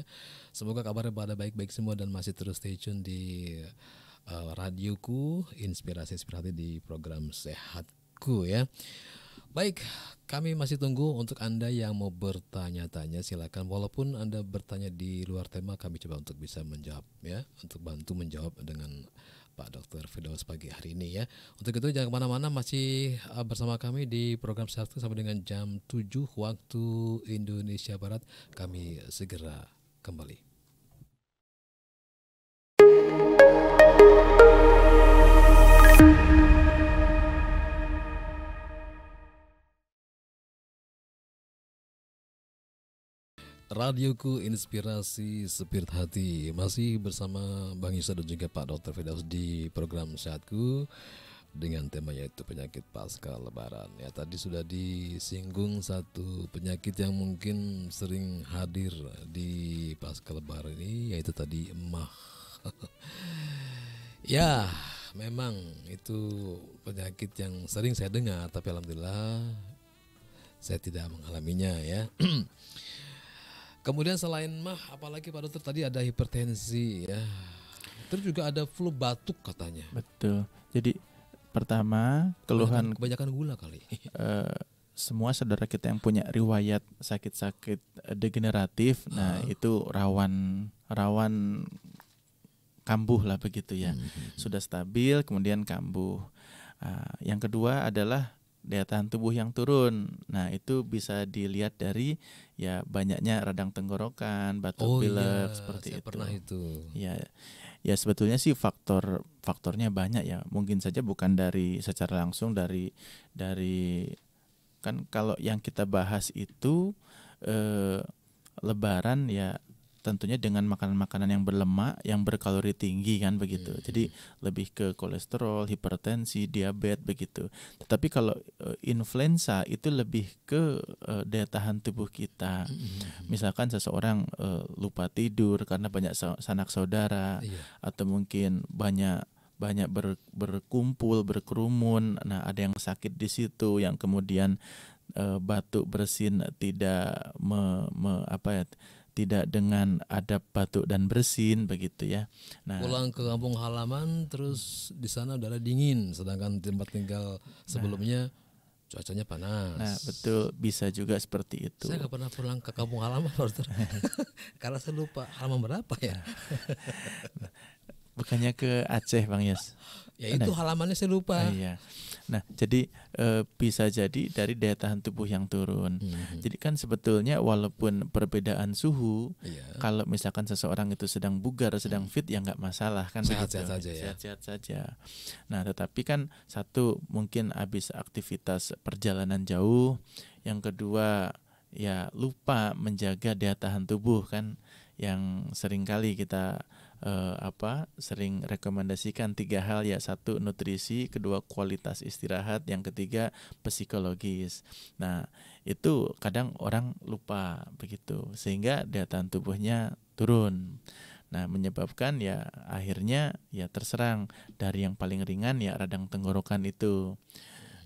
Semoga kabarnya pada baik-baik semua dan masih terus stay tune di radioku Inspirasi di program Sehatku ya. Baik, kami masih tunggu untuk Anda yang mau bertanya-tanya, silakan. Walaupun Anda bertanya di luar tema, kami coba untuk bisa menjawab ya, untuk bantu menjawab dengan Pak Dr. Firdaus pagi hari ini ya. Untuk itu jangan kemana-mana, masih bersama kami di program Sehatku sampai dengan jam 7 waktu Indonesia Barat. Kami segera kembali. Radioku Inspirasi Spirit Hati, masih bersama Bang Yusa dan juga Pak Dr. Firdaus di program Sehatku dengan tema yaitu penyakit pasca Lebaran. Ya, tadi sudah disinggung satu penyakit yang mungkin sering hadir di pasca Lebaran ini, yaitu tadi emah. Ya, memang itu penyakit yang sering saya dengar, tapi alhamdulillah saya tidak mengalaminya ya. Kemudian selain mah, apalagi Pak Dokter, tadi ada hipertensi ya. Terus juga ada flu batuk katanya. Betul. Jadi pertama keluhan kebanyakan gula kali. Semua saudara kita yang punya riwayat sakit-sakit degeneratif, nah itu rawan kambuh lah begitu ya. Sudah stabil kemudian kambuh. Yang kedua adalah daya tahan tubuh yang turun. Nah, itu bisa dilihat dari ya banyaknya radang tenggorokan, batuk pilek seperti saya itu. Pernah itu. Ya sebetulnya sih faktornya banyak ya. Mungkin saja bukan dari secara langsung dari kan kalau yang kita bahas itu Lebaran ya tentunya dengan makanan-makanan yang berlemak, yang berkalori tinggi kan begitu. Jadi lebih ke kolesterol, hipertensi, diabetes begitu. Tetapi kalau influenza itu lebih ke daya tahan tubuh kita. Misalkan seseorang lupa tidur karena banyak sanak saudara, atau mungkin banyak berkumpul, berkerumun. Nah, ada yang sakit di situ, yang kemudian batuk bersin tidak tidak dengan adab batuk dan bersin begitu ya. Nah, pulang ke kampung halaman terus di sana udara dingin, sedangkan tempat tinggal sebelumnya cuacanya panas. Nah, betul, bisa juga seperti itu. Saya nggak pernah pulang ke kampung halaman, karena saya lupa halaman berapa ya. Bukannya ke Aceh, Bang Yas? Ya itu halamannya saya lupa. Iya. Nah, jadi bisa jadi dari daya tahan tubuh yang turun. Jadi kan sebetulnya walaupun perbedaan suhu, kalau misalkan seseorang itu sedang bugar, sedang fit, ya nggak masalah kan, sehat-sehat saja ya. Sehat-sehat saja. Nah, tetapi kan satu mungkin habis aktivitas perjalanan jauh, yang kedua ya lupa menjaga daya tahan tubuh kan, yang seringkali kita sering rekomendasikan 3 hal ya. 1 nutrisi, kedua kualitas istirahat, yang ketiga psikologis. Nah, itu kadang orang lupa begitu, sehingga daya tahan tubuhnya turun. Nah, menyebabkan ya akhirnya ya terserang dari yang paling ringan ya radang tenggorokan itu.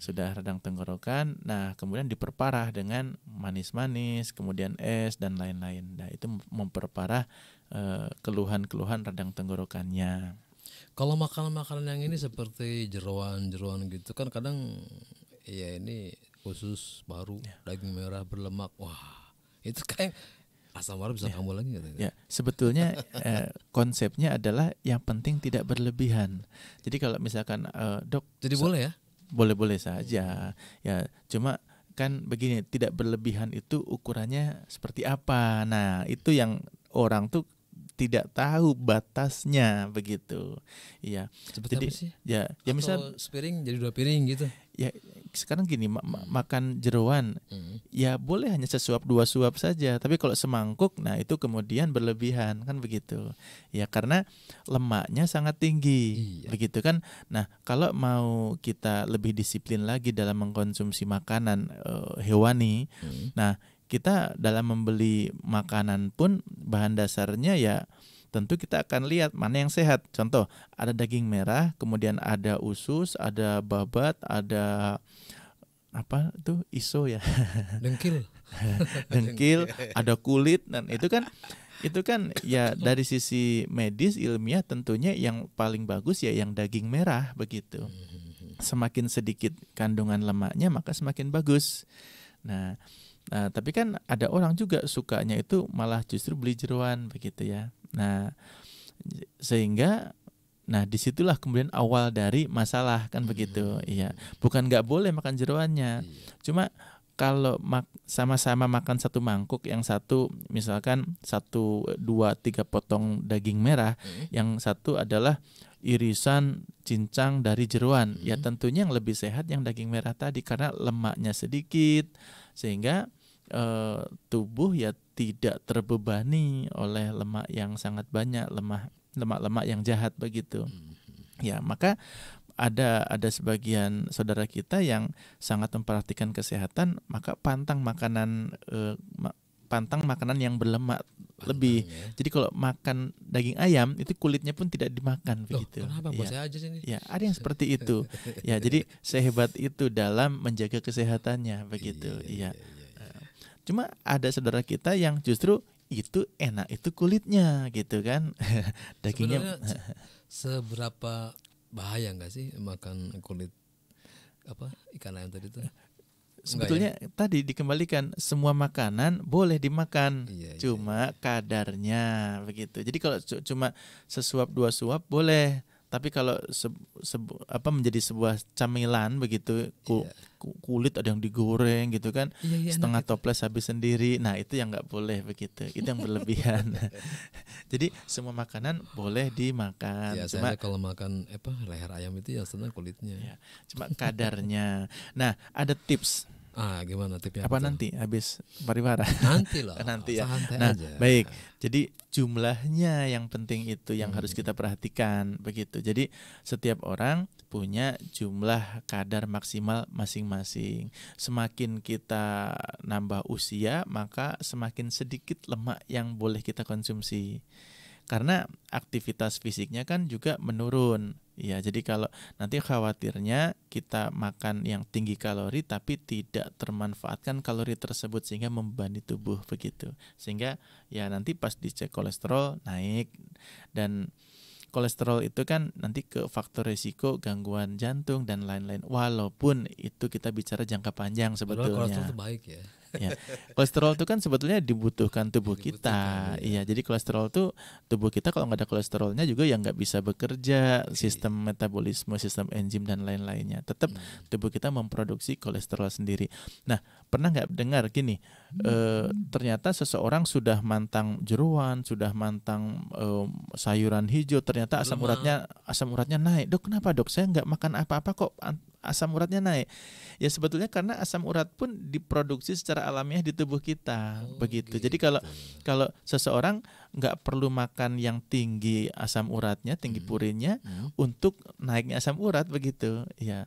Sudah radang tenggorokan, nah kemudian diperparah dengan manis-manis, kemudian es dan lain-lain. Nah, itu memperparah keluhan-keluhan radang tenggorokannya. Kalau makanan-makanan yang ini seperti jeroan-jeroan gitu kan kadang ya ini khusus baru daging merah berlemak. Wah, itu kayak asam urat bisa kambuh lagi nggak? Ya, sebetulnya konsepnya adalah yang penting tidak berlebihan. Jadi kalau misalkan dok, Jadi boleh ya? boleh-boleh saja. Ya, cuma kan begini, tidak berlebihan itu ukurannya seperti apa. Nah, itu yang orang tuh tidak tahu batasnya begitu. Iya. Seperti Jadi apa sih? ya Atau misal sepiring jadi 2 piring gitu? ya sekarang gini makan jeroan ya boleh hanya sesuap 2 suap saja, tapi kalau semangkuk nah itu kemudian berlebihan kan begitu ya, karena lemaknya sangat tinggi. Iya. Begitu kan. Nah kalau mau kita lebih disiplin lagi dalam mengkonsumsi makanan hewani, nah kita dalam membeli makanan pun bahan dasarnya ya tentu kita akan lihat mana yang sehat. Contoh, ada daging merah, kemudian ada usus, ada babat, ada apa itu iso ya, Dengkil. dengkil, ada kulit, dan itu kan ya dari sisi medis ilmiah tentunya yang paling bagus ya yang daging merah begitu. Semakin sedikit kandungan lemaknya maka semakin bagus. Nah, tapi kan ada orang juga sukanya itu malah justru beli jeroan begitu ya. Nah, sehingga disitulah kemudian awal dari masalah kan begitu. Iya, bukan nggak boleh makan jeroannya. Cuma kalau sama-sama makan satu mangkuk, yang satu misalkan 1, 2, 3 potong daging merah, yang satu adalah irisan cincang dari jeroan. Ya tentunya yang lebih sehat yang daging merah tadi karena lemaknya sedikit sehingga tubuh ya tidak terbebani oleh lemak yang sangat banyak, lemak-lemak yang jahat begitu. Ya, maka ada sebagian saudara kita yang sangat memperhatikan kesehatan, maka pantang makanan yang berlemak lebih. Ya. Jadi kalau makan daging ayam itu kulitnya pun tidak dimakan. Loh, begitu. kenapa? Ya. Buat saya aja sini. Ya, ada yang seperti itu. Ya, jadi sehebat itu dalam menjaga kesehatannya begitu. Iya. Cuma ada saudara kita yang justru itu enak itu kulitnya gitu kan. Dagingnya seberapa bahaya nggak sih makan kulit ikan ayam tadi tuh? Sebetulnya tadi dikembalikan semua makanan boleh dimakan, cuma kadarnya begitu. Jadi kalau cuma sesuap 2 suap boleh, tapi kalau menjadi sebuah camilan begitu, kulit ada yang digoreng gitu kan, setengah toples habis sendiri. Nah itu yang nggak boleh begitu, itu yang berlebihan. Jadi semua makanan boleh dimakan. Ya, cuma saya kalau makan leher ayam itu ya senang kulitnya. Ya, cuma kadarnya. Nah ada tips. Gimana tipsnya? Apa nanti habis pariwara? Nanti lah. Nanti ya. Nah, aja. Baik. Jadi jumlahnya yang penting itu yang harus kita perhatikan begitu. Jadi setiap orang punya jumlah kadar maksimal masing-masing. Semakin kita nambah usia, maka semakin sedikit lemak yang boleh kita konsumsi. Karena aktivitas fisiknya kan juga menurun. Ya, jadi kalau nanti khawatirnya kita makan yang tinggi kalori tapi tidak termanfaatkan kalori tersebut sehingga membebani tubuh begitu. Sehingga ya nanti pas dicek kolesterol naik, dan kolesterol itu kan nanti ke faktor risiko gangguan jantung dan lain-lain. Walaupun itu kita bicara jangka panjang sebetulnya. Kolesterol itu baik ya. Ya. Kolesterol itu kan sebetulnya dibutuhkan tubuh kita. Iya, jadi kolesterol itu tubuh kita kalau nggak ada kolesterolnya juga ya nggak bisa bekerja, sistem metabolisme, sistem enzim dan lain-lainnya. Tetap tubuh kita memproduksi kolesterol sendiri. Nah, pernah nggak dengar gini? Ternyata seseorang sudah mantang jeroan, sudah mantang sayuran hijau, ternyata asam uratnya naik. Dok, kenapa dok? Saya nggak makan apa-apa kok asam uratnya naik. Ya sebetulnya karena asam urat pun diproduksi secara alamiah di tubuh kita begitu. Jadi kalau seseorang nggak perlu makan yang tinggi asam uratnya, tinggi purinnya untuk naiknya asam urat begitu. Ya,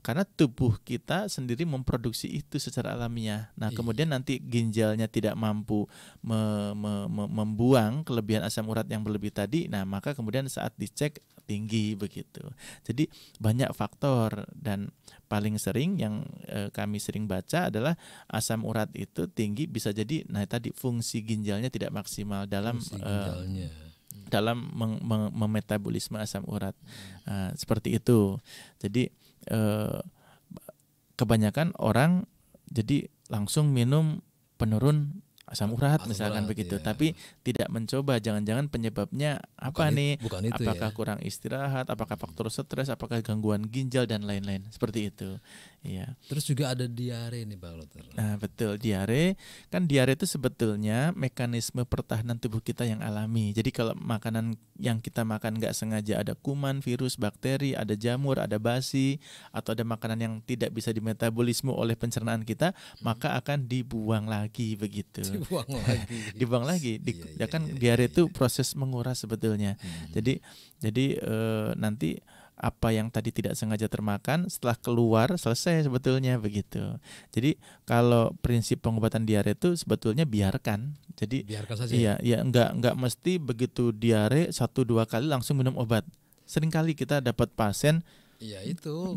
karena tubuh kita sendiri memproduksi itu secara alamiah. Nah, kemudian nanti ginjalnya tidak mampu membuang kelebihan asam urat yang berlebih tadi. Nah, maka kemudian saat dicek tinggi begitu. Jadi banyak faktor, dan paling sering yang kami sering baca adalah asam urat itu tinggi bisa jadi tadi fungsi ginjalnya tidak maksimal dalam dalam memetabolisme asam urat. Seperti itu. Jadi kebanyakan orang jadi langsung minum penurun asam urat misalkan begitu, tapi tidak mencoba jangan-jangan penyebabnya apa nih? Apakah kurang istirahat, apakah faktor stres, apakah gangguan ginjal dan lain-lain seperti itu. Ya. Terus juga ada diare nih Pak Dokter. Nah betul, diare kan diare itu sebetulnya mekanisme pertahanan tubuh kita yang alami. Jadi kalau makanan yang kita makan nggak sengaja ada kuman, virus, bakteri, ada jamur, ada basi, atau ada makanan yang tidak bisa dimetabolisme oleh pencernaan kita, maka akan dibuang lagi begitu. Dibuang lagi. Diare itu proses menguras sebetulnya. Jadi nanti apa yang tadi tidak sengaja termakan setelah keluar selesai sebetulnya begitu. Jadi kalau prinsip pengobatan diare itu sebetulnya biarkan. Jadi biarkan saja. Iya, enggak mesti begitu diare 1-2 kali langsung minum obat. Seringkali kita dapat pasien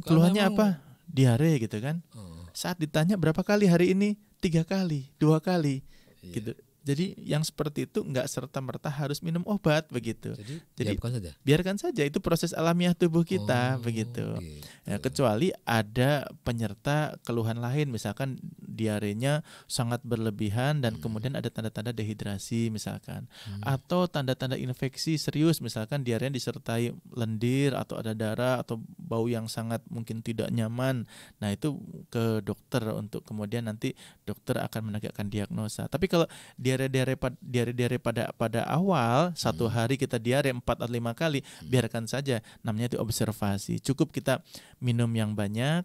keluhannya apa? Diare gitu kan. Saat ditanya berapa kali hari ini? 3 kali, 2 kali. Gitu. Jadi yang seperti itu nggak serta-merta harus minum obat begitu. Jadi biarkan saja itu proses alamiah tubuh kita begitu. Ya, kecuali ada penyerta keluhan lain, misalkan diarenya sangat berlebihan dan kemudian ada tanda-tanda dehidrasi misalkan, atau tanda-tanda infeksi serius, misalkan diare disertai lendir atau ada darah atau bau yang sangat mungkin tidak nyaman. Nah itu ke dokter untuk kemudian nanti dokter akan menegakkan diagnosa. Tapi kalau diare pada awal 1 hari kita diare 4 atau 5 kali, biarkan saja, namanya itu observasi. Cukup kita minum yang banyak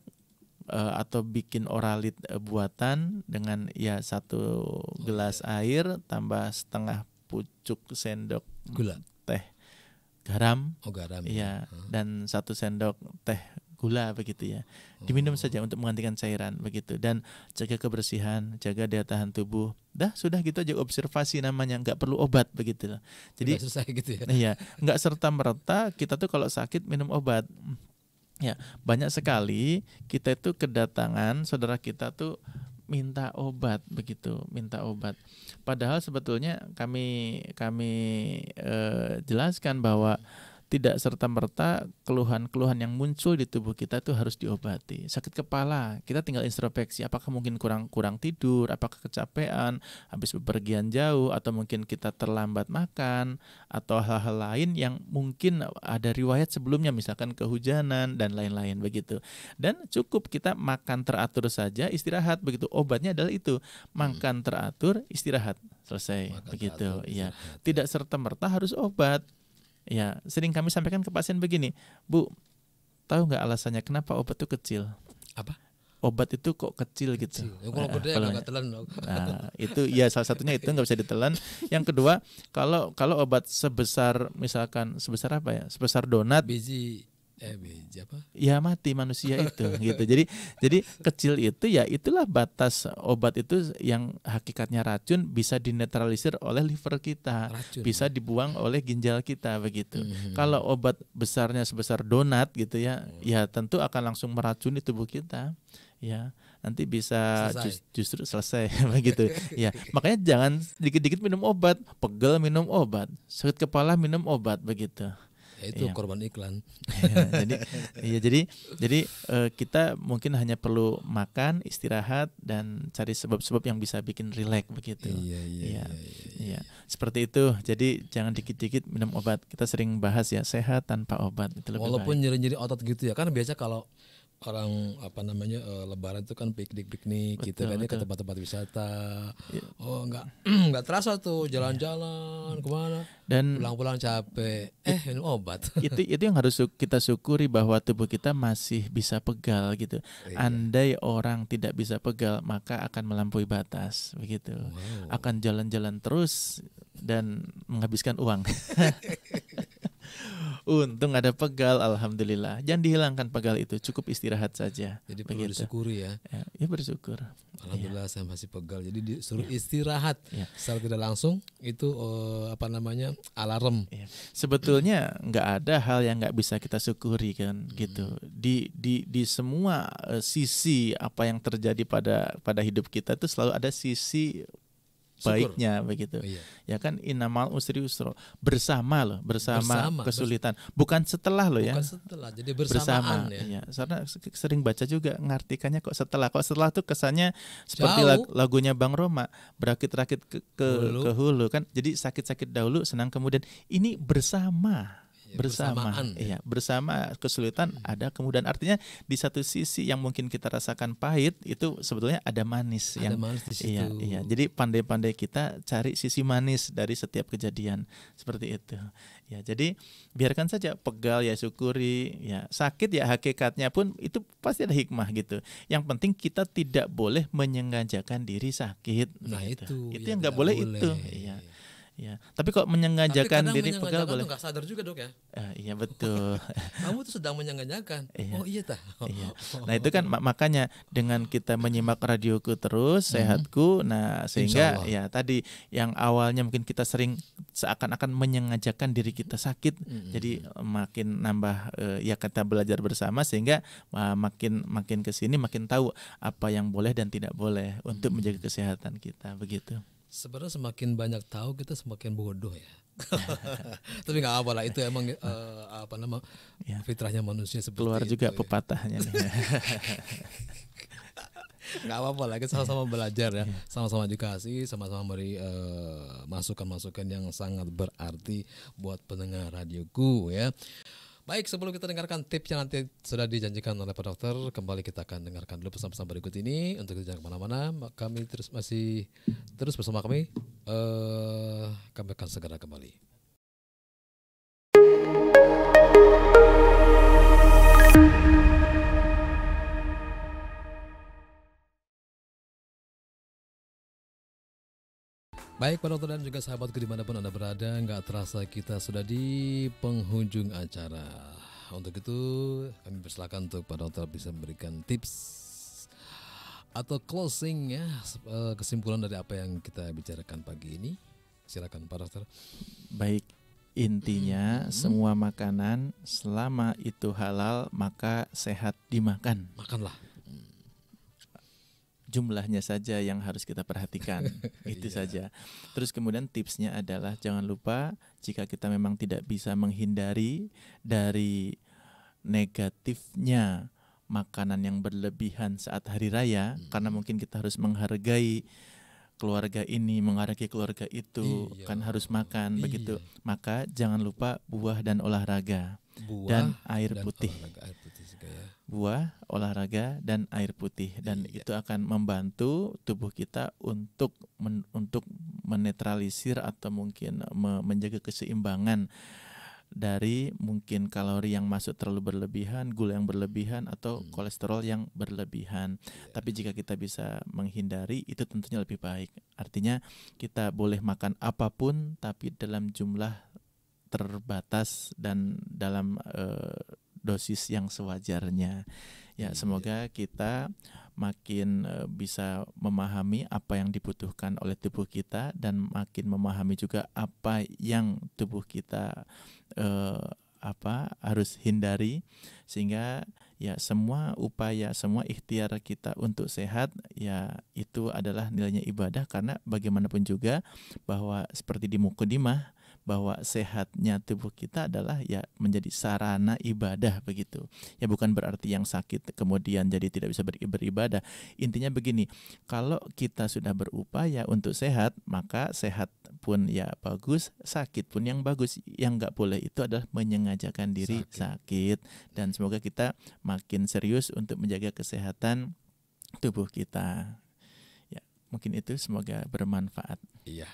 atau bikin oralit buatan dengan 1 gelas air tambah setengah pucuk sendok gula teh garam, ya. Dan 1 sendok teh gula begitu ya. Diminum saja untuk menggantikan cairan begitu, dan jaga kebersihan, jaga daya tahan tubuh. Sudah gitu aja, observasi namanya, nggak perlu obat begitu. Jadi selesai gitu ya. Iya, nggak serta merta kita tuh kalau sakit minum obat. Ya, banyak sekali kita itu kedatangan saudara kita tuh minta obat begitu, minta obat. Padahal sebetulnya kami jelaskan bahwa tidak serta-merta keluhan-keluhan yang muncul di tubuh kita itu harus diobati. Sakit kepala, kita tinggal introspeksi, apakah mungkin kurang tidur, apakah kecapean, habis bepergian jauh, atau mungkin kita terlambat makan, atau hal-hal lain yang mungkin ada riwayat sebelumnya, misalkan kehujanan dan lain-lain begitu. Dan cukup kita makan teratur saja, istirahat begitu. Obatnya adalah itu, makan teratur, istirahat, selesai begitu. Ya, tidak serta-merta harus obat. Ya, sering kami sampaikan ke pasien begini, Bu, tahu nggak alasannya kenapa obat itu kecil? Apa? Obat itu kok kecil gitu. Kalau gede nggak telan. Nah, itu ya salah satunya itu nggak bisa ditelan. Yang kedua, kalau obat sebesar misalkan sebesar apa ya? Sebesar donat. Biji apa? Ya mati manusia itu gitu. Jadi kecil itu ya itulah batas obat itu yang hakikatnya racun bisa dinetralisir oleh liver kita, bisa dibuang oleh ginjal kita begitu. Kalau obat besarnya sebesar donat gitu ya, ya tentu akan langsung meracuni tubuh kita. Ya, nanti bisa justru selesai begitu. Ya, makanya jangan dikit-dikit minum obat, pegel minum obat, sakit kepala minum obat begitu. Itu korban iklan. Jadi kita mungkin hanya perlu makan, istirahat, dan cari sebab-sebab yang bisa bikin rileks begitu. Iya. Seperti itu. Jadi jangan dikit-dikit minum obat. Kita sering bahas ya, sehat tanpa obat itu lebih walaupun baik. nyeri-nyeri otot gitu ya. Kan biasa kalau orang lebaran itu kan piknik gitu kan, ke tempat-tempat wisata. Nggak terasa tuh jalan-jalan kemana dan pulang-pulang capek minum obat. itu yang harus kita syukuri, bahwa tubuh kita masih bisa pegal gitu. Andai orang tidak bisa pegal, maka akan melampaui batas begitu. Akan jalan-jalan terus dan menghabiskan uang. Untung ada pegal, alhamdulillah. Jangan dihilangkan pegal itu, cukup istirahat saja. Jadi perlu disyukuri ya. Ya bersyukur. Alhamdulillah saya masih pegal. Jadi disuruh istirahat. Secara tidak langsung itu alarm. Sebetulnya nggak ada hal yang nggak bisa kita syukuri kan gitu. Di semua sisi apa yang terjadi pada hidup kita itu selalu ada sisi baiknya begitu. Iya. Ya kan, innamal usri usra, bersama loh, bersama kesulitan. Bukan setelah loh ya. Bukan setelah, jadi bersamaan ya. Iya, karena sering baca juga ngartikannya kok setelah. Kok setelah tuh kesannya seperti Jauh. lagunya Bang Roma, berakit-rakit ke Hulu. hulu kan. Jadi sakit-sakit dahulu, senang kemudian. Ini bersama. Ya, bersamaan, Iya, bersama kesulitan ada kemudian, artinya di satu sisi yang mungkin kita rasakan pahit itu sebetulnya ada manis Ada yang manis di situ. iya. Jadi pandai-pandai kita cari sisi manis dari setiap kejadian seperti itu. Ya, jadi biarkan saja, pegal ya syukuri, ya sakit ya hakikatnya pun itu pasti ada hikmah gitu. Yang penting kita tidak boleh menyengajakan diri sakit. Nah gitu. itu Yang nggak boleh itu. Iya. Ya, tapi kok menyengajakan diri pegal boleh. Nggak sadar juga dok ya. Iya betul. Kamu tuh sedang menyengajakan. Iya. Oh iya tah. Iya. Nah itu kan makanya dengan kita menyimak radioku terus, sehatku, nah sehingga ya tadi yang awalnya mungkin kita sering seakan-akan menyengajakan diri kita sakit, jadi makin nambah ya kita belajar bersama sehingga makin kesini makin tahu apa yang boleh dan tidak boleh untuk menjaga kesehatan kita begitu. Sebenarnya semakin banyak tahu kita semakin bodoh ya. Tapi nggak apa lah, itu emang fitrahnya manusia seperti keluar itu, juga ya. pepatahnya. Nggak apa-apa lah, kita sama-sama belajar ya, sama-sama dikasih, sama-sama beri masukan-masukan yang sangat berarti buat pendengar radioku ya. Baik, sebelum kita dengarkan tips yang nanti sudah dijanjikan oleh Pak Dokter, kembali kita akan dengarkan dulu pesan-pesan berikut ini. Untuk jangan kemana-mana, kami masih terus bersama kami. Kami akan segera kembali. Baik Pak Dokter dan juga sahabatku dimanapun Anda berada, nggak terasa kita sudah di penghujung acara. Untuk itu kami persilakan untuk Pak Dokter bisa memberikan tips atau closing ya, kesimpulan dari apa yang kita bicarakan pagi ini. Silakan Pak Dokter. Baik, intinya semua makanan selama itu halal maka sehat dimakan. Makanlah. Jumlahnya saja yang harus kita perhatikan. Itu saja. Terus kemudian tipsnya adalah jangan lupa jika kita memang tidak bisa menghindari dari negatifnya makanan yang berlebihan saat hari raya, karena mungkin kita harus menghargai keluarga ini, menghargai keluarga itu, kan harus makan begitu. Maka jangan lupa buah dan olahraga. Dan air putih. Buah, olahraga, dan air putih, dan itu akan membantu tubuh kita untuk menetralisir atau mungkin menjaga keseimbangan dari mungkin kalori yang masuk terlalu berlebihan, gula yang berlebihan, atau kolesterol yang berlebihan. Tapi jika kita bisa menghindari, itu tentunya lebih baik. Artinya kita boleh makan apapun tapi dalam jumlah terbatas dan dalam dosis yang sewajarnya. Ya, semoga kita makin bisa memahami apa yang dibutuhkan oleh tubuh kita dan makin memahami juga apa yang tubuh kita harus hindari, sehingga ya semua upaya, semua ikhtiar kita untuk sehat ya itu adalah nilainya ibadah, karena bagaimanapun juga bahwa seperti di mukadimah bahwa sehatnya tubuh kita adalah ya menjadi sarana ibadah begitu. Ya bukan berarti yang sakit kemudian jadi tidak bisa beribadah. Intinya begini, kalau kita sudah berupaya untuk sehat, maka sehat pun ya bagus, sakit pun yang bagus. Yang nggak boleh itu adalah menyengajakan diri sakit. Dan semoga kita makin serius untuk menjaga kesehatan tubuh kita. Ya, mungkin itu, semoga bermanfaat. Iya.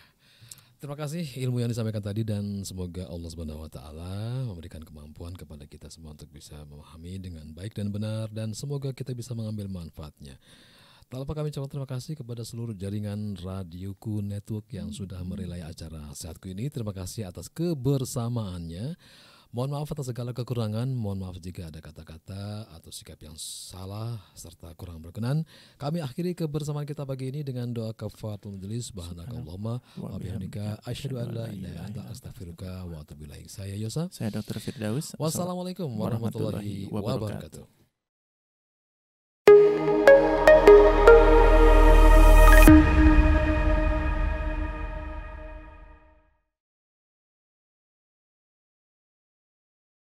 Terima kasih ilmu yang disampaikan tadi, dan semoga Allah Subhanahu wa taala memberikan kemampuan kepada kita semua untuk bisa memahami dengan baik dan benar, dan semoga kita bisa mengambil manfaatnya. Tak lupa kami ucapkan terima kasih kepada seluruh jaringan Radioku Network yang sudah merelai acara Sehatku ini. Terima kasih atas kebersamaannya. Mohon maaf atas segala kekurangan, mohon maaf jika ada kata-kata atau sikap yang salah serta kurang berkenan. Kami akhiri kebersamaan kita pagi ini dengan doa kafaratul majelis. Subhanakallahumma wa bihamdika asyhadu an la ilaha illa anta astaghfiruka wa atubu ilaik. Saya Yosa. Saya Dr. Firdaus. Wassalamualaikum warahmatullahi wabarakatuh.